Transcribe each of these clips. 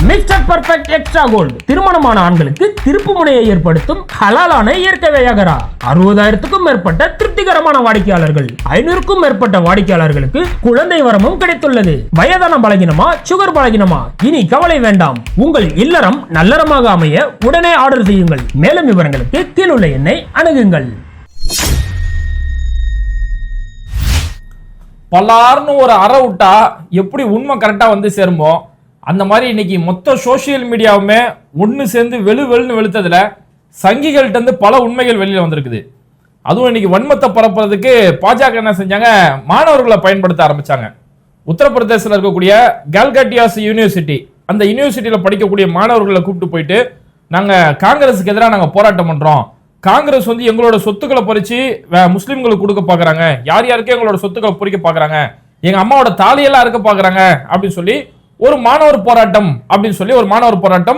Mister perfect extra gold திருமணமான ஆண்களுக்கு திருப்பு முனையை ஏற்படுத்தும் ஹலாலான இயற்கை வியாகரா. 60,000க்கும் மேற்பட்ட திருப்திகரமான வாடிக்கையாளர்கள், 500க்கும் மேற்பட்ட வாடிக்கையாளர்களுக்கு குழந்தை வரமும் கிடைத்துள்ளது. வயதான பலகினமா, சுகர் பலகினமா, இனி கவலை வேண்டாம். உங்கள் இல்லறம் நல்லறமாக அமைய உடனே ஆர்டர் செய்யுங்கள். மேலும் விவரங்களுக்கு கீழுள்ள எண்ணை அணுகுங்கள். பல்லார்னு ஒரு அறை விட்டா எப்படி உண்மை கரெக்டா வந்து சேருமோ அந்த மாதிரி இன்னைக்கு மொத்த சோசியல் மீடியாவுமே ஒன்று சேர்ந்து வெளுன்னு வெளுத்ததுல சங்கிகள்கிட்ட இருந்து பல உண்மைகள் வெளியில வந்திருக்குது. அதுவும் இன்னைக்கு வன்மத்தை பரப்புறதுக்கு பாஜக என்ன செஞ்சாங்க, மாணவர்களை பயன்படுத்த ஆரம்பிச்சாங்க. உத்தரப்பிரதேசத்தில் இருக்கக்கூடிய கால்கட்டியாஸ் யூனிவர்சிட்டி, அந்த யூனிவர்சிட்டியில படிக்கக்கூடிய மாணவர்களை கூப்பிட்டு போயிட்டு, நாங்க காங்கிரஸுக்கு எதிராக நாங்க போராட்டம் பண்றோம், காங்கிரஸ் வந்து எங்களோட சொத்துக்களை பறிச்சு முஸ்லிம்களுக்கு கொடுக்க பாக்குறாங்க, யார் யாருக்கே எங்களோட சொத்துக்களை பறிக்க பாக்குறாங்க, எங்க அம்மாவோட தாலியெல்லாம் இருக்க பாக்குறாங்க அப்படின்னு சொல்லி ஒரு மாணவர் போராட்டம்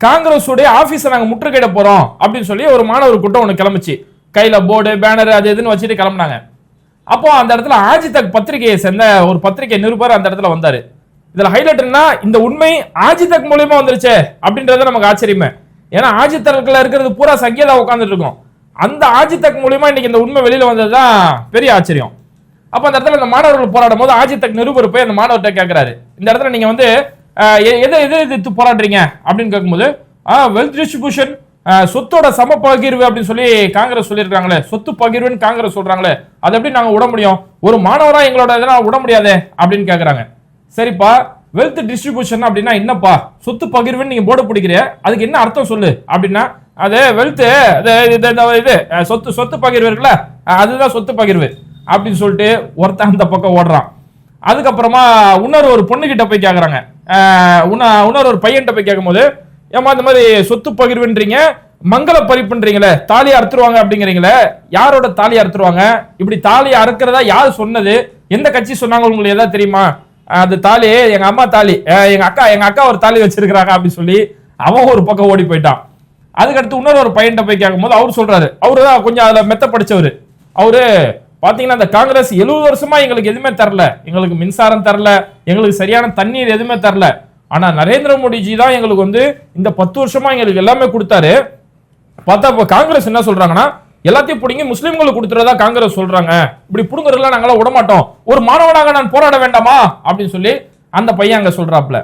காங்கிரஸ் உடைய ஆபீஸை நாங்க முற்றுகையிட போறோம் அப்படின்னு சொல்லி ஒரு மாணவர் கூட்டம் ஒண்ணு கிளம்பிச்சு. கையில போர்டு பேனர் அது எதுன்னு வச்சுட்டு கிளம்பினாங்க. அப்போ அந்த இடத்துல ஆஜிதக் பத்திரிகையை சேர்ந்த ஒரு பத்திரிகை நிருபர் அந்த இடத்துல வந்தாரு. இதுல ஹைலைட்னா இந்த உண்மை ஆஜிதக் மூலியமா வந்துருச்சு அப்படின்றது நமக்கு ஆச்சரியமே. ஏன்னா ஆஜிதக்ல இருக்கிறது பூரா சங்கியதா உட்கார்ந்துட்டு இருக்கும். அந்த ஆஜிதக் மூலியமா இன்னைக்கு இந்த உண்மை வெளியில வந்ததுதான் பெரிய ஆச்சரியம். அப்ப அந்த இடத்துல இந்த மாணவர்கள் போராடும் போது ஆஜிதக் நிருபர் போய் அந்த மாணவர்கிட்ட கேட்கிறாரு, இந்த இடத்துல நீங்க வந்து எது போராடுறீங்க அப்படின்னு கேட்கும்போது, வெல்த் டிஸ்ட்ரிபியூஷன், சொத்தோட சம பகிர்வு அப்படின்னு சொல்லி காங்கிரஸ் சொல்லியிருக்காங்களே, சொத்து பகிர்வுன்னு காங்கிரஸ் சொல்றாங்களே, அதை எப்படி நாங்க விட முடியும், ஒரு மாணவரா எங்களோட இதெல்லாம் விட முடியாதே அப்படின்னு கேட்கறாங்க. சரிப்பா, வெல்த் டிஸ்ட்ரிபியூஷன் அப்படின்னா என்னப்பா, சொத்து பகிர்வுன்னு நீங்க போர்டு பிடிக்கிறீங்க, அதுக்கு என்ன அர்த்தம் சொல்லு அப்படின்னா, அது வெல்த் இது சொத்து பகிர்வு இருக்குல்ல, அதுதான் சொத்து பகிர்வு அப்படின்னு சொல்லிட்டு ஒருத்தன் அந்த பக்கம் ஓடுறான். அதுக்கப்புறமா இன்னொரு பொண்ணுகிட்ட போய் கேட்கறாங்க, இன்னொரு பையன்கிட்ட போய் கேட்கும்போது, ஏமா இந்த மாதிரி சொத்து பகிர்வுன்றீங்க, மங்கள பறிப்புன்றீங்களே, தாலியை அறுத்துருவாங்க அப்படிங்கிறீங்களே, யாரோட தாலியை அறுத்துருவாங்க, இப்படி தாலியை அறுக்கிறதா யார் சொன்னது, எந்த கட்சி சொன்னாங்க உங்களுக்கு ஏதாவது தெரியுமா, அது தாலி எங்க அம்மா தாலி, எங்க அக்கா ஒரு தாலி வச்சிருக்கிறாங்க அப்படின்னு சொல்லி அவன் ஒரு பக்கம் ஓடி போயிட்டான். அதுக்கடுத்து இன்னொரு பையன்கிட்ட போய் கேட்கும்போது அவர் சொல்றாரு, அவரு தான் கொஞ்சம் அதுல மெத்த படிச்சவரு, அவரு பாத்தீங்கன்னா அந்த காங்கிரஸ் 70 வருஷமா எங்களுக்கு எதுவுமே தரல, எங்களுக்கு மின்சாரம் தரல, எங்களுக்கு சரியான தண்ணீர் எதுவுமே தரல, ஆனா நரேந்திர மோடிஜி தான் எங்களுக்கு வந்து இந்த 10 வருஷமா எங்களுக்கு எல்லாமே கொடுத்தாரு. பார்த்தா இப்ப காங்கிரஸ் என்ன சொல்றாங்கன்னா, எல்லாத்தையும் பிடிங்க முஸ்லிம்களுக்கு கொடுத்துறதா காங்கிரஸ் சொல்றாங்க, இப்படி புடுங்குறதுலாம் நாங்களாம் விட மாட்டோம், ஒரு மாணவனாக நான் போராட வேண்டாமா அப்படின்னு சொல்லி அந்த பையன் அங்க சொல்றாப்ல.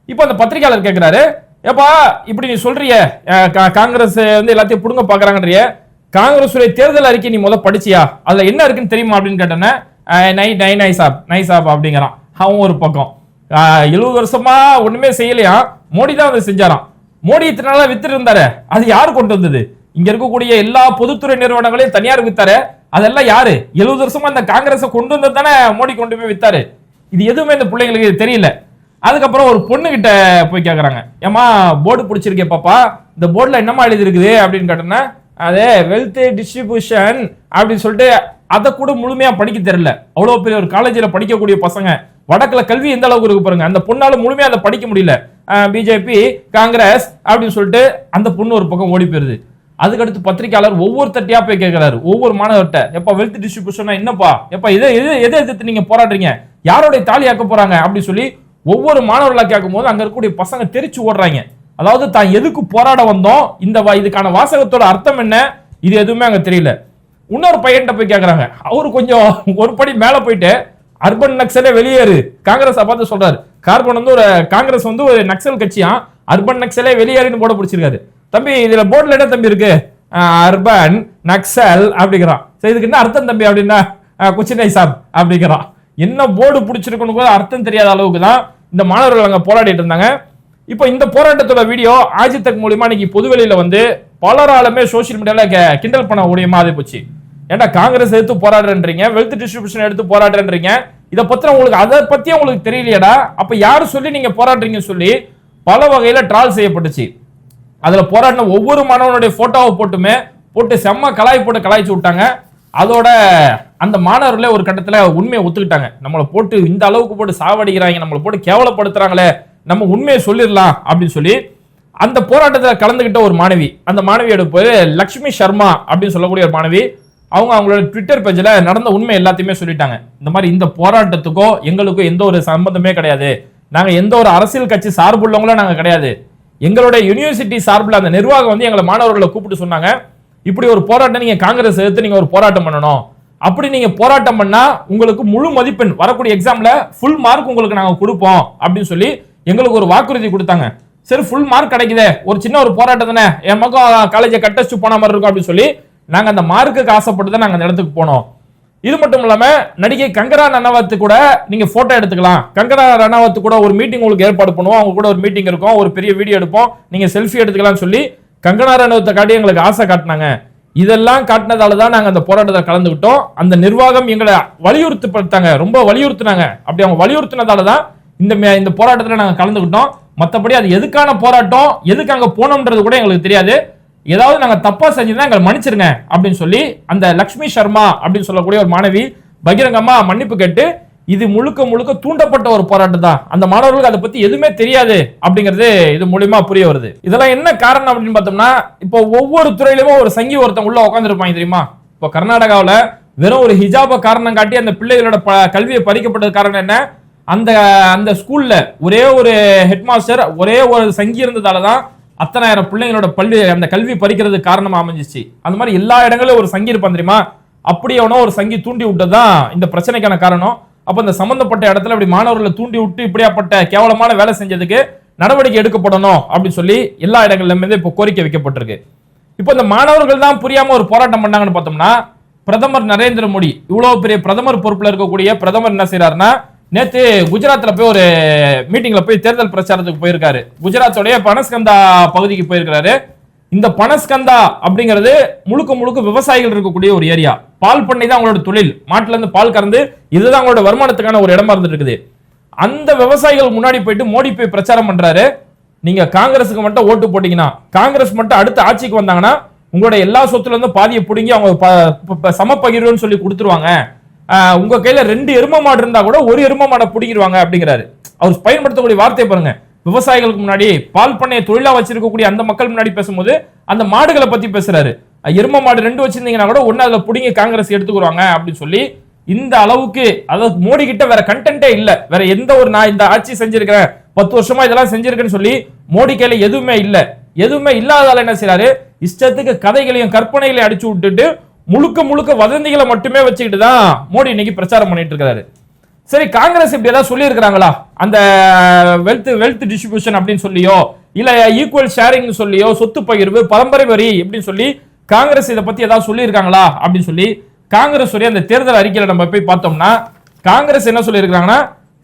இப்ப அந்த பத்திரிகையாளர் கேட்கிறாரு, ஏப்பா இப்படி நீ சொல்றிய காங்கிரஸ் வந்து எல்லாத்தையும் புடுங்க பாக்குறாங்கன்றிய, காங்கிரஸ் தேர்தல் அறிக்கை நீ முதல்ல படிச்சியா, அதுல என்ன இருக்குன்னு தெரியுமா அப்படின்னு கேட்டேன்னா, நை சாப் அப்படிங்கிறான். அவன் ஒரு பக்கம் 70 வருஷமா ஒண்ணுமே செய்யலையா, மோடி தான் அதை செஞ்சாராம். மோடி இத்தனை நாளா வித்து இருந்தாரு, அது யாரு கொண்டு வந்தது, இங்க இருக்கக்கூடிய எல்லா பொதுத்துறை நிறுவனங்களையும் தனியார் வித்தாரு, அதெல்லாம் யாரு, 70 வருஷமா இந்த காங்கிரஸை கொண்டு வந்தது தானே மோடி கொண்டு போய் வித்தாரு, இது எதுவுமே இந்த பிள்ளைங்களுக்கு தெரியல. அதுக்கப்புறம் ஒரு பொண்ணு கிட்ட போய் கேக்குறாங்க, ஏமா போர்டு பிடிச்சிருக்கே பாப்பா, இந்த போர்டுல என்னமா எழுதி இருக்குது அப்படின்னு கேட்டோன்னா, அதே வெல்த் டிஸ்ட்ரிபியூஷன் அப்படின்னு சொல்லிட்டு அதை கூட முழுமையா படிக்க தெரியல. அவ்வளவு பெரிய ஒரு காலேஜில் படிக்கக்கூடிய பசங்க, வடக்குல கல்வி எந்த அளவுக்கு இருக்கு பாருங்க, அந்த பொண்ணால முழுமையா அதை படிக்க முடியல, பிஜேபி காங்கிரஸ் அப்படின்னு சொல்லிட்டு அந்த பொண்ணு ஒரு பக்கம் ஓடி போயிருது. அதுக்கடுத்து பத்திரிகையாளர் ஒவ்வொரு தட்டியா போய் கேட்கிறாரு, ஒவ்வொரு மாணவர்கிட்ட, எப்ப வெல்த் டிஸ்ட்ரிபியூஷன் என்னப்பா, எப்ப எதை எதிர்த்து நீங்க போராடுறீங்க, யாரோட தாலி ஆக்க போறாங்க அப்படின்னு சொல்லி ஒவ்வொரு மாணவர்களா கேட்கும் போது அங்க இருக்கக்கூடிய பசங்க தெரிச்சு ஓடுறாங்க. அதாவது தான் எதுக்கு போராட வந்தோம், இதுக்கான வாசகத்தோட அர்த்தம் என்ன, இது எதுவுமே அங்க தெரியல. இன்னொரு பையன்கிட்ட போய் கேட்கறாங்க, அவரு கொஞ்சம் ஒரு படி மேல போயிட்டு, அர்பன் நக்சலே வெளியேறு, காங்கிரஸ் பார்த்து சொல்றாரு, காங்கிரஸ் வந்து ஒரு நக்சல் கட்சியா, அர்பன் நக்சலே வெளியேறுன்னு போட பிடிச்சிருக்காரு. தம்பி இதுல போர்டுல என்ன தம்பி இருக்கு, அர்பன் நக்சல் அப்படிங்கிறான். சரி இதுக்கு என்ன அர்த்தம் தம்பி அப்படின்னா, குச்சினை சாப் அப்படிங்கிறான். என்ன போர்டு பிடிச்சிருக்கணும் கூட அர்த்தம் தெரியாத அளவுக்கு தான் இந்த மாணவர்கள் அங்க போராடிட்டு இருந்தாங்க. இப்ப இந்த போராட்டத்தோட வீடியோ ஆஜிதக் மூலியமா இன்னைக்கு பொதுவெளியில வந்து பலராலுமே சோசியல் மீடியால கிண்டல் பண்ண முடியுமா அதை போச்சு. ஏன்டா காங்கிரஸ் எடுத்து போராடுறீங்க, வெல்த் டிஸ்ட்ரிபியூஷன் எடுத்து போராடுறீங்க, இதை பத்தி உங்களுக்கு அதை பத்தி உங்களுக்கு தெரியலையடா, அப்ப யாரு சொல்லி நீங்க போராடுறீங்கன்னு சொல்லி பல வகையில ட்ரால் செய்யப்பட்டுச்சு. அதுல போராடின ஒவ்வொரு மாணவனுடைய போட்டோவை போட்டு செம்ம கலாய்ச்சி விட்டாங்க. அதோட அந்த மாணவர்களே ஒரு கட்டத்துல உண்மையை ஒத்துக்கிட்டாங்க, நம்மளை போட்டு இந்த அளவுக்கு போட்டு சாவடிக்கிறாங்க, நம்மளை போட்டு கேவலப்படுத்துறாங்களே, நம்ம உண்மையை சொல்லிடலாம் அப்படின்னு சொல்லி அந்த போராட்டத்தில் கலந்துகிட்ட ஒரு மாணவி, அந்த மாணவியோட பேரு லக்ஷ்மி சர்மா அப்படின்னு சொல்லக்கூடிய ஒரு மாணவி, அவங்களோட ட்விட்டர் பேஜ்ல நடந்த உண்மை எல்லாத்தையுமே சொல்லிட்டாங்க. இந்த மாதிரி இந்த போராட்டத்துக்கோ எங்களுக்கும் எந்த ஒரு சம்பந்தமே கிடையாது, நாங்க எந்த ஒரு அரசியல் கட்சி சார்புள்ளவங்களும் நாங்க கிடையாது. எங்களுடைய யூனிவர்சிட்டி சார்பில் அந்த நிர்வாகம் வந்து எங்களை மாணவர்களை கூப்பிட்டு சொன்னாங்க, இப்படி ஒரு போராட்டம் நீங்க காங்கிரஸ் எடுத்து நீங்க ஒரு போராட்டம் பண்ணணும். அப்படி நீங்க போராட்டம் பண்ணா உங்களுக்கு முழு மதிப்பெண் வரக்கூடிய எக்ஸாம்ல ஃபுல் மார்க் உங்களுக்கு நாங்க கொடுப்போம் அப்படின்னு சொல்லி எங்களுக்கு ஒரு வாக்குறுதி கொடுத்தாங்க. சரி, ஃபுல் மார்க் கிடைக்குதே, ஒரு சின்ன ஒரு போராட்டம் தானே, என் மக்கள் காலேஜை கட்டச்சு போன மாதிரி இருக்கும் அப்படின்னு சொல்லி நாங்க அந்த மார்க்குக்கு ஆசைப்பட்டு தான் நாங்க அந்த இடத்துக்கு போனோம். இது மட்டும் இல்லாம நடிகை கங்கனா ரணாவத் கூட நீங்க போட்டோ எடுத்துக்கலாம், கங்கனா ரணாவத் கூட ஒரு மீட்டிங் உங்களுக்கு ஏற்பாடு பண்ணுவோம், அவங்க கூட ஒரு மீட்டிங் இருக்கும், ஒரு பெரிய வீடியோ எடுப்போம், நீங்க செல்ஃபி எடுத்துக்கலாம்னு சொல்லி கங்கனா ரணாவத்தை காட்டி எங்களுக்கு ஆசை காட்டினாங்க. இதெல்லாம் காட்டினதால தான் நாங்க அந்த போராட்டத்தில் கலந்துக்கிட்டோம். அந்த நிர்வாகம் எங்களை வலியுறுத்தப்பட்டாங்க, ரொம்ப வலியுறுத்தினாங்க. அப்படி அவங்க வலியுறுத்தினதால தான் இந்த போராட்டத்தில் நாங்க கலந்துக்கிட்டோம். மற்றபடி அது எதுக்கான போராட்டம், எதுக்கு அங்க போனோம்ன்றது கூட எங்களுக்கு தெரியாது. ஏதாவது நாங்க தப்பா செஞ்சிருந்தா எங்களை மன்னிச்சிருங்க அப்படின்னு சொல்லி அந்த லக்ஷ்மி சர்மா அப்படின்னு சொல்லக்கூடிய ஒரு மாணவி பகிரங்கமா மன்னிப்பு கேட்டு, இது முழுக்க முழுக்க தூண்டப்பட்ட ஒரு போராட்டம் தான், அந்த மாணவர்களுக்கு அதை பத்தி எதுவுமே தெரியாது அப்படிங்கிறது இது மூலியமா புரிய வருது. இதெல்லாம் என்ன காரணம் அப்படின்னு பார்த்தோம்னா, இப்போ ஒவ்வொரு துறையிலுமே ஒரு சங்கி ஒருத்தன் உள்ள உட்காந்துருப்பாங்க தெரியுமா. இப்போ கர்நாடகாவில் வெறும் ஒரு ஹிஜாப காரணம் காட்டி அந்த பிள்ளைகளோட கல்வியை பறிக்கப்பட்டது காரணம் என்ன, அந்த அந்த ஸ்கூல்ல ஒரே ஒரு ஹெட் மாஸ்டர் ஒரே ஒரு சங்கி இருந்ததால தான் அத்தனாயிரம் பிள்ளைங்களோட அந்த கல்வி பறிக்கிறது காரணமா அமைஞ்சிச்சு. அந்த மாதிரி எல்லா இடங்களிலும் ஒரு சங்கி இருப்பான் தெரியுமா, அப்படியானோ ஒரு சங்கி தூண்டி விட்டதுதான் இந்த பிரச்சனைக்கான காரணம். அப்ப இந்த சம்பந்தப்பட்ட இடத்துல இப்படி மாணவர்களை தூண்டி விட்டு இப்படியாப்பட்ட கேவலமான வேலை செஞ்சதுக்கு நடவடிக்கை எடுக்கப்படணும் அப்படின்னு சொல்லி எல்லா இடங்கள்ல இப்போ கோரிக்கை வைக்கப்பட்டிருக்கு. இப்போ இந்த மாணவர்கள் தான் புரியாம ஒரு போராட்டம் பண்ணாங்கன்னு பார்த்தோம்னா, பிரதமர் நரேந்திர மோடி இவ்வளவு பெரிய பிரதமர் பொறுப்புல இருக்கக்கூடிய பிரதமர் என்ன செய்யறாருன்னா, நேத்து குஜராத்ல போய் ஒரு மீட்டிங்ல போய் தேர்தல் பிரச்சாரத்துக்கு போயிருக்காரு. குஜராத்தோடைய பனஸ்கந்தா பகுதிக்கு போயிருக்காரு. இந்த பனஸ்கந்தா அப்படிங்கிறது முழுக்க முழுக்க விவசாயிகள் இருக்கக்கூடிய ஒரு ஏரியா. பால் பண்ணை தான் அவங்களோட தொழில், மாட்டுல இருந்து பால் கறந்து இதுதான் அவங்களோட வருமானத்துக்கான ஒரு இடமா இருந்துட்டு இருக்குது. அந்த விவசாயிகள் முன்னாடி போயிட்டு மோடி போய் பிரச்சாரம் பண்றாரு, நீங்க காங்கிரஸுக்கு மட்டும் ஓட்டு போட்டீங்கன்னா, காங்கிரஸ் மட்டும் அடுத்த ஆட்சிக்கு வந்தாங்கன்னா உங்களோட எல்லா சொத்துல இருந்து பாதியை பிடுங்கி அவங்க சமப்பகிர்வுன்னு சொல்லி கொடுத்துருவாங்க, உங்க கையில 2 எரும மாடு இருந்தா கூட ஒரு எரும மாடை பிடிக்கிடுவாங்க அப்படிங்கிறாரு. அவர் பயன்படுத்தக்கூடிய வார்த்தையை பாருங்க. விவசாயிகளுக்கு முன்னாடி பால் பண்ணையை தொழிலா வச்சிருக்கக்கூடிய அந்த மக்கள் முன்னாடி பேசும்போது அந்த மாடுகளை பத்தி பேசுறாரு. எரும மாடு 2 வச்சிருந்தீங்கன்னா கூட ஒன்னு அதுல பிடிங்க காங்கிரஸ் எடுத்துக்குவாங்க அப்படின்னு சொல்லி இந்த அளவுக்கு, அதாவது மோடி கிட்ட வேற கண்டென்ட்டே இல்ல, வேற எந்த ஒரு நான் இந்த ஆட்சி செஞ்சிருக்கிறேன் 10 வருஷமா இதெல்லாம் செஞ்சிருக்கேன்னு சொல்லி மோடி கையில எதுவுமே இல்ல. எதுவுமே இல்லாதால என்ன செய்யறாரு, இஷ்டத்துக்கு கதைகளையும் கற்பனைகளையும் அடிச்சு விட்டுட்டு முழுக்க முழுக்க வதந்திகளை மட்டுமே வச்சுக்கிட்டு தான் மோடி இன்னைக்கு பிரச்சாரம் பண்ணிட்டு இருக்காரு. சரி, காங்கிரஸ் இப்படி ஏதாவது சொல்லி இருக்கிறாங்களா, அந்த வெல்த் டிஸ்ட்ரிபியூஷன் அப்படின்னு சொல்லியோ இல்ல ஈக்குவல் ஷேரிங் சொல்லியோ, சொத்து பகிர்வு, பரம்பரை வரி அப்படின்னு சொல்லி காங்கிரஸ் இதை பத்தி ஏதாவது சொல்லி இருக்காங்களா அப்படின்னு சொல்லி காங்கிரஸ் அந்த தேர்தல் அறிக்கையில நம்ம போய் பார்த்தோம்னா, காங்கிரஸ் என்ன சொல்லி இருக்காங்கன்னா,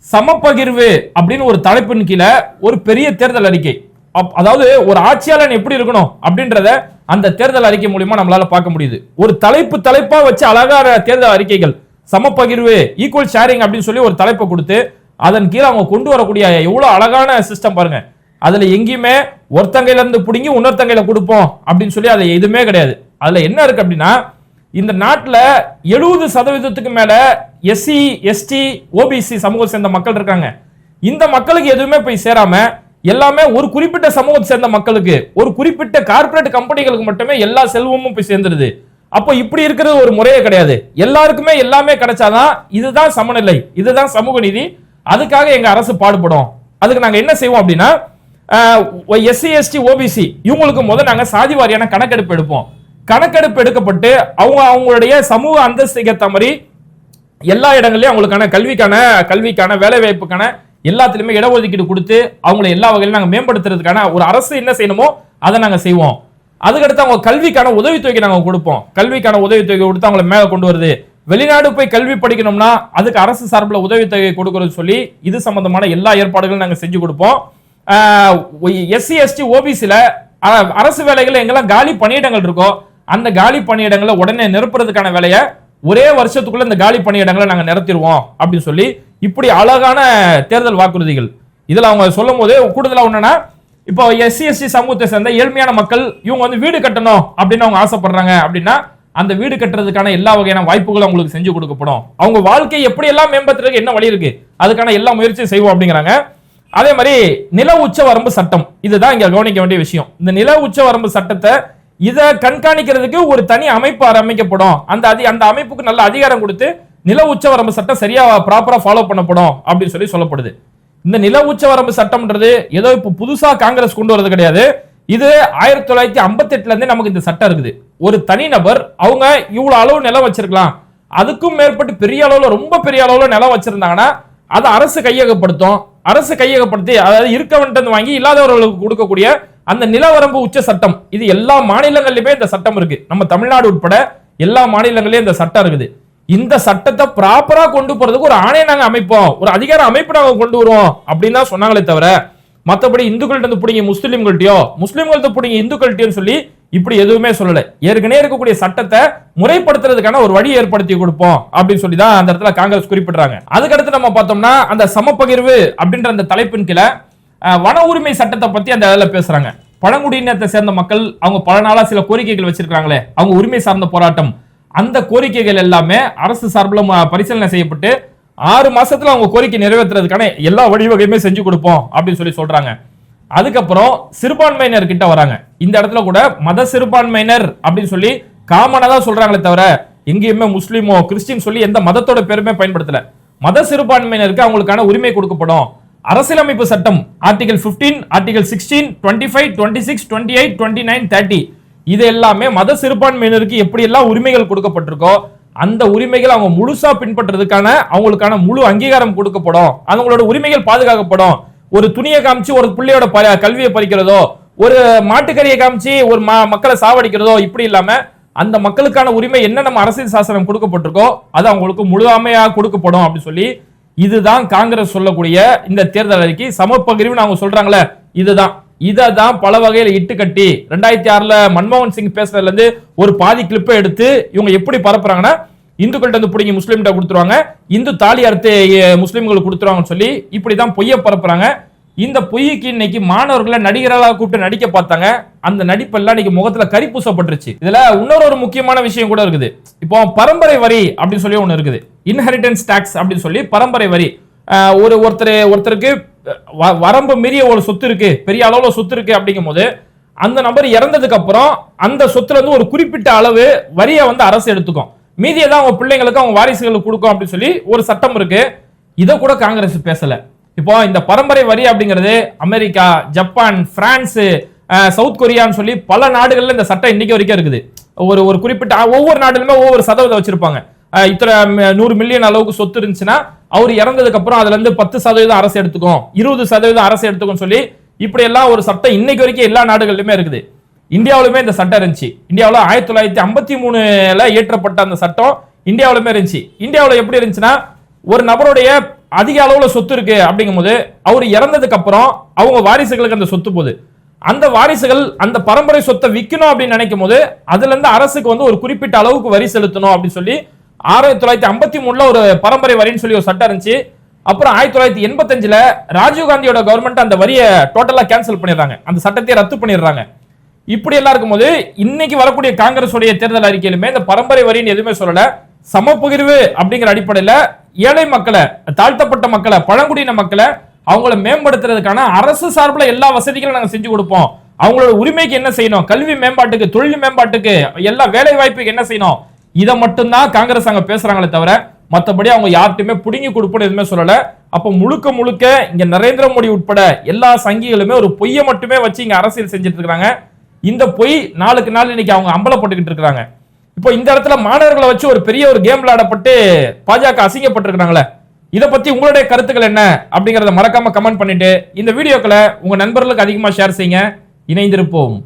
சமப்பகிர்வு அப்படின்னு ஒரு தலைப்பின் கீழே ஒரு பெரிய தேர்தல் அறிக்கை, அதாவது ஒரு ஆட்சியாளன் எப்படி இருக்கணும் அப்படின்றத அந்த தேர்தல் அறிக்கை மூலமா நம்மளால பார்க்க முடியுது. ஒரு தலைப்பா வச்சு அழகான தேர்தல் அறிக்கைகள், சமப்பகிர்வு, ஈக்குவல் ஷேரிங் அப்படின்னு சொல்லி ஒரு தலைப்பை கொடுத்து அதன் கீழே அவங்க கொண்டு வரக்கூடிய எவ்வளவு அழகான சிஸ்டம் பாருங்க. அதுல எங்கேயுமே ஒருத்தங்கையில இருந்து பிடிங்கி இன்னொருத்தங்கையில கொடுப்போம் அப்படின்னு சொல்லி அது எதுவுமே கிடையாது. அதுல என்ன இருக்கு அப்படின்னா, இந்த நாட்டுல 70% மேல எஸ்சி எஸ்டி ஓபிசி சமூகம் சேர்ந்த மக்கள் இருக்காங்க. இந்த மக்களுக்கு எதுவுமே போய் சேராம எல்லாமே ஒரு குறிப்பிட்ட சமூகத்தை சேர்ந்த மக்களுக்கு, ஒரு குறிப்பிட்ட கார்ப்பரேட் கம்பெனிகளுக்கு மட்டுமே எல்லா செல்வமும் போய் சேர்ந்துருது. அப்போ இப்படி இருக்கிறது ஒரு முறையே கிடையாது. எல்லாருக்குமே எல்லாமே கிடைச்சாதான் இதுதான் சமநிலை, இதுதான் சமூக நீதி. அதுக்காக எங்க அரசு பாடுபடும். அதுக்கு நாங்க என்ன செய்வோம் அப்படின்னா, எஸ்சி எஸ்டி ஓபிசி இவங்களுக்கு முதல் நாங்க சாதி வாரியான கணக்கெடுப்பு எடுப்போம். கணக்கெடுப்பு எடுக்கப்பட்டு அவங்களுடைய சமூக அந்தஸ்துக்கு ஏற்ற மாதிரி எல்லா இடங்களையும் அவங்களுக்கான கல்விக்கான வேலை வாய்ப்புக்கான எல்லாத்திலுமே இடஒதுக்கீடு கொடுத்து அவங்களை எல்லா வகையிலும் நாங்க மேம்படுத்துறதுக்கான ஒரு அரசு என்ன செய்யணுமோ அதை நாங்க செய்வோம். அதுக்கடுத்து அவங்க கல்விக்கான உதவித்தொகை நாங்க கொடுப்போம். கல்விக்கான உதவித்தொகை கொடுத்து அவங்களை மேல கொண்டு வருது. வெளிநாடு போய் கல்வி படிக்கணும்னா அதுக்கு அரசு சார்பில் உதவித்தொகை கொடுக்கறது சொல்லி இது சம்பந்தமான எல்லா ஏற்பாடுகளும் நாங்க செஞ்சு கொடுப்போம். எஸ்சி எஸ்டி ஓபிசில அரசு வேலைகள் எங்கெல்லாம் காலி பணியிடங்கள் இருக்கோ அந்த காலி பணியிடங்களை உடனே நிரப்புறதுக்கான வேலையை ஒரே வருஷத்துக்குள்ள இந்த காலி பணியிடங்களை நாங்க நிரப்பிடுவோம் அப்படின்னு சொல்லி இப்படி அழகான தேர்தல் வாக்குறுதிகள். இதுல அவங்க சொல்லும் போது கூடுதலா ஒண்ணுன்னா, இப்போ எஸ்சி எஸ்டி சமூகத்தை சேர்ந்த ஏழ்மையான மக்கள் இவங்க வீடு கட்டணும் அப்படின்னு அவங்க ஆசைப்படுறாங்க அப்படின்னா அந்த வீடு கட்டுறதுக்கான எல்லா வகையான வாய்ப்புகளும் அவங்களுக்கு செஞ்சு கொடுக்கப்படும். அவங்க வாழ்க்கையை எப்படி எல்லாம் மேம்படுத்துறதுக்கு என்ன வழி இருக்கு அதுக்கான எல்லா முயற்சியும் செய்வோம் அப்படிங்கிறாங்க. அதே மாதிரி நில உச்ச வரம்பு சட்டம், இதுதான் இங்க கவனிக்க வேண்டிய விஷயம். இந்த நில உச்ச வரம்பு சட்டத்தை இதை கண்காணிக்கிறதுக்கு ஒரு தனி அமைப்பு அமைக்கப்படும். அந்த அமைப்புக்கு நல்ல அதிகாரம் கொடுத்து நில உச்ச வரம்பு சட்டம் சரியா ப்ராப்பரா ஃபாலோ பண்ணப்படும் அப்படின்னு சொல்லப்படுது. இந்த நில உச்சவரம்பு சட்டம்ன்றது ஏதோ இப்ப புதுசா காங்கிரஸ் கொண்டு வரது கிடையாது. இது 1958ல இருந்தே நமக்கு இந்த சட்டம் இருக்குது. ஒரு தனிநபர் அவங்க இவ்வளவு அளவு நிலம் வச்சிருக்கலாம், அதுக்கும் மேற்பட்டு பெரிய அளவுல ரொம்ப பெரிய அளவுல நிலம் வச்சிருந்தாங்கன்னா அதை அரசு கையகப்படுத்தும். அரசு கையகப்படுத்தி அதாவது இருக்கவன்ட்டு வாங்கி இல்லாதவர்களுக்கு கொடுக்கக்கூடிய அந்த நிலவரம்பு உச்ச சட்டம் இது எல்லா மாநிலங்களிலுமே இந்த சட்டம் இருக்கு. நம்ம தமிழ்நாடு உட்பட எல்லா மாநிலங்களிலும் இந்த சட்டம் இருக்குது. இந்த சட்டத்தை ப்ராப்பரா கொண்டு போறதுக்கு ஒரு ஆணையம் நாங்க அமைப்போம், ஒரு அதிகார அமைப்பு நாங்க கொண்டு வருவோம் அப்படின்னு தான் சொன்னாங்களே தவிர மத்தபடி இந்துக்கள்கிட்ட பிடிங்க முஸ்லிம்கள்ட்டயோ முஸ்லிம்கள்ட்ட பிடிங்க இந்துக்கள்ட்டயோன்னு சொல்லி இப்படி எதுவுமே சொல்லல. ஏற்கனவே இருக்கக்கூடிய சட்டத்தை முறைப்படுத்துறதுக்கான ஒரு வழி ஏற்படுத்தி கொடுப்போம் அப்படின்னு சொல்லி தான் அந்த இடத்துல காங்கிரஸ் குறிப்பிடுறாங்க. அதுக்கடுத்து நம்ம பார்த்தோம்னா அந்த சமப்பகிர்வு அப்படின்ற அந்த தலைப்பின் கீழே வன உரிமை சட்டத்தை பத்தி அந்த இடத்துல பேசுறாங்க. பழங்குடியினத்தை சேர்ந்த மக்கள் அவங்க பல நாளா சில கோரிக்கைகள் வச்சிருக்காங்களே, அவங்க உரிமை சார்ந்த போராட்டம், அந்த கோரிக்கைகள் எல்லாமே அரசு சார்பில் பரிசீலனை செய்யப்பட்டு 6 மாசத்துல அவங்க கோரிக்கை நிறைவேற்றுறதுக்கான எல்லா வழிவகையுமே செஞ்சு கொடுப்போம் அப்படின்னு சொல்லி சொல்றாங்க. அதுக்கப்புறம் சிறுபான்மையினர் கிட்ட வராங்க. இந்த இடத்துல கூட மத சிறுபான்மையினர் அப்படின்னு சொல்லி காமனா தான் சொல்றாங்களே தவிர எங்கேயுமே முஸ்லீமோ கிறிஸ்டின் சொல்லி எந்த மதத்தோட பேருமே பயன்படுத்தல. மத சிறுபான்மையினருக்கு அவங்களுக்கான உரிமை கொடுக்கப்படும். அரசியலமைப்பு சட்டம் ஆர்டிகல் 15, ஆர்டிகல் 16, 25, 26, 28, 29, 30 இது எல்லாமே மத சிறுபான்மையினருக்கு எப்படி எல்லாம் உரிமைகள் கொடுக்கப்பட்டிருக்கோ அந்த உரிமைகள் அவங்க முழுசா பின்பற்றதுக்கான அவங்களுக்கான முழு அங்கீகாரம் கொடுக்கப்படும். அவங்களோட உரிமைகள் பாதுகாக்கப்படும். ஒரு துணியை காமிச்சு ஒரு பிள்ளையோட கல்வியை பறிக்கிறதோ, ஒரு மாட்டுக்கறியை காமிச்சு ஒரு மக்களை சாவடிக்கிறதோ இப்படி இல்லாம அந்த மக்களுக்கான உரிமை என்ன நம்ம அரசியல் சாசனம் கொடுக்கப்பட்டிருக்கோ அது அவங்களுக்கு முழுமையா கொடுக்கப்படும் அப்படின்னு சொல்லி இதுதான் காங்கிரஸ் சொல்லக்கூடிய இந்த தேர்தல் அறிக்கை. சமப்பகிர்வு அவங்க சொல்றாங்களே இதுதான். இதான் பல வகையில இட்டு கட்டி 2006ல மன்மோகன் சிங் பேசுறதுல இருந்து ஒரு பாதி கிளிப்பை எடுத்து இவங்க எப்படி பரப்புறாங்கன்னா இந்துக்கள்கிட்ட வந்து பிடிங்கி முஸ்லீம்கிட்ட கொடுத்துருவாங்க, இந்து தாலி அறுத்து முஸ்லீம்களுக்கு கொடுத்துருவாங்கன்னு சொல்லி இப்படிதான் பொய்ய பரப்புறாங்க. இந்த பொய்க்கு இன்னைக்கு மாணவர்களை நடிகர்களாக கூப்பிட்டு நடிக்க பார்த்தாங்க. அந்த நடிப்பெல்லாம் இன்னைக்கு முகத்துல கரி பூசப்பட்டுருச்சு. இதுல இன்னொரு முக்கியமான விஷயம் கூட இருக்குது. இப்போ பரம்பரை வரி அப்படின்னு சொல்லி ஒண்ணு இருக்குது, இன்ஹெரிட்டன்ஸ் டாக்ஸ் அப்படின்னு சொல்லி பரம்பரை வரி. ஒருத்தருக்கு வரம்பு மீறிய ஒரு சொத்து இருக்கு, பெரிய அளவுல சொத்து இருக்கு அப்படிங்கும் போது அந்த நபர் இறந்ததுக்கு அப்புறம் அந்த சொத்துல இருந்து ஒரு குறிப்பிட்ட அளவு வரியை வந்து அரசு எடுத்துக்கும், மீதியை தான் அவங்க பிள்ளைங்களுக்கு அவங்க வாரிசுகளுக்கு கொடுக்கும் அப்படின்னு சொல்லி ஒரு சட்டம் இருக்கு. இதை கூட காங்கிரஸ் பேசல. இப்போ இந்த பரம்பரை வரி அப்படிங்கிறது அமெரிக்கா, ஜப்பான், பிரான்ஸ், சவுத் கொரியான்னு சொல்லி பல நாடுகள்ல இந்த சட்டம் இன்னைக்கு வரைக்கும் இருக்குது. ஒரு குறிப்பிட்ட ஒவ்வொரு நாடுலுமே ஒவ்வொரு சதவீதம் வச்சிருப்பாங்க. இத்தனை 100 மில்லியன் அளவுக்கு சொத்து இருந்துச்சுன்னா அவர் இறந்ததுக்கு அப்புறம் அதுல இருந்து 10% அரசு எடுத்துக்கும், 20% அரசு எடுத்துக்கும் சொல்லி இப்படி எல்லாம் ஒரு சட்டம் இன்னைக்கு வரைக்கும் எல்லா நாடுகளிலுமே இருக்குது. இந்தியாவிலுமே இந்த சட்டம் இருந்துச்சு. இந்தியாவில் 1953ல இயற்றப்பட்ட அந்த சட்டம் இந்தியாவிலுமே இருந்துச்சு. இந்தியாவில் எப்படி இருந்துச்சுன்னா ஒரு நபருடைய அதிக அளவுல சொத்து இருக்கு அப்படிங்கும் போது அவர் இறந்ததுக்கு அப்புறம் அவங்க வாரிசுகளுக்கு அந்த சொத்து போகுது. அந்த வாரிசுகள் அந்த பரம்பரை சொத்தை விற்கணும் அப்படின்னு நினைக்கும் போது அதுல இருந்து அரசுக்கு வந்து ஒரு குறிப்பிட்ட அளவுக்கு வரி செலுத்தணும் அப்படின்னு சொல்லி 1953ல ஒரு பரம்பரை வரின்னு சொல்லி ஒரு சட்டம் இருந்துச்சு. அப்புறம் 1985ல ராஜீவ்காந்தியோட கவர்மெண்ட் அந்த வரியை டோட்டலா கேன்சல் பண்ணிடுறாங்க, அந்த சட்டத்தை ரத்து பண்ணிடுறாங்க. இப்படி எல்லாம் இருக்கும்போது இன்னைக்கு வரக்கூடிய காங்கிரஸ் உடைய தேர்தல் அறிக்கையிலுமே இந்த பரம்பரை வரின்னு எதுவுமே சொல்லல. சமப்பகிர்வு அப்படிங்கிற அடிப்படையில ஏழை மக்களை, தாழ்த்தப்பட்ட மக்களை, பழங்குடியின மக்களை அவங்கள மேம்படுத்துறதுக்கான அரசு சார்பில் எல்லா வசதிகளும் நாங்க செஞ்சு கொடுப்போம். அவங்களோட உரிமைக்கு என்ன செய்யணும், கல்வி மேம்பாட்டுக்கு, தொழில் மேம்பாட்டுக்கு, எல்லா வேலை வாய்ப்புக்கு என்ன செய்யணும், இதை மட்டும்தான் காங்கிரஸ் அங்க பேசுறாங்களே தவிர மற்றபடி அவங்க யார்ட்டுமே புடுங்கி கொடுப்போம் எதுவுமே சொல்லல. அப்ப முழுக்க முழுக்க இங்க நரேந்திர மோடி உட்பட எல்லா சங்கிகளுமே ஒரு பொய்யை மட்டுமே வச்சு இங்க அரசியல் செஞ்சுட்டு இருக்காங்க. இந்த பொய் நாளுக்கு நாள் இன்னைக்கு அவங்க அம்பலப்பட்டுக்கிட்டு இருக்காங்க. இப்போ இந்த இடத்துல மாணவர்களை வச்சு ஒரு பெரிய ஒரு கேம் விளையாடப்பட்டு பாஜக அசிங்கப்பட்டிருக்காங்களே, இதை பத்தி உங்களுடைய கருத்துக்கள் என்ன அப்படிங்கறத மறக்காம கமெண்ட் பண்ணிட்டு இந்த வீடியோக்களை உங்க நண்பர்களுக்கு அதிகமா ஷேர் செய்யுங்க. இணைந்திருப்போம்.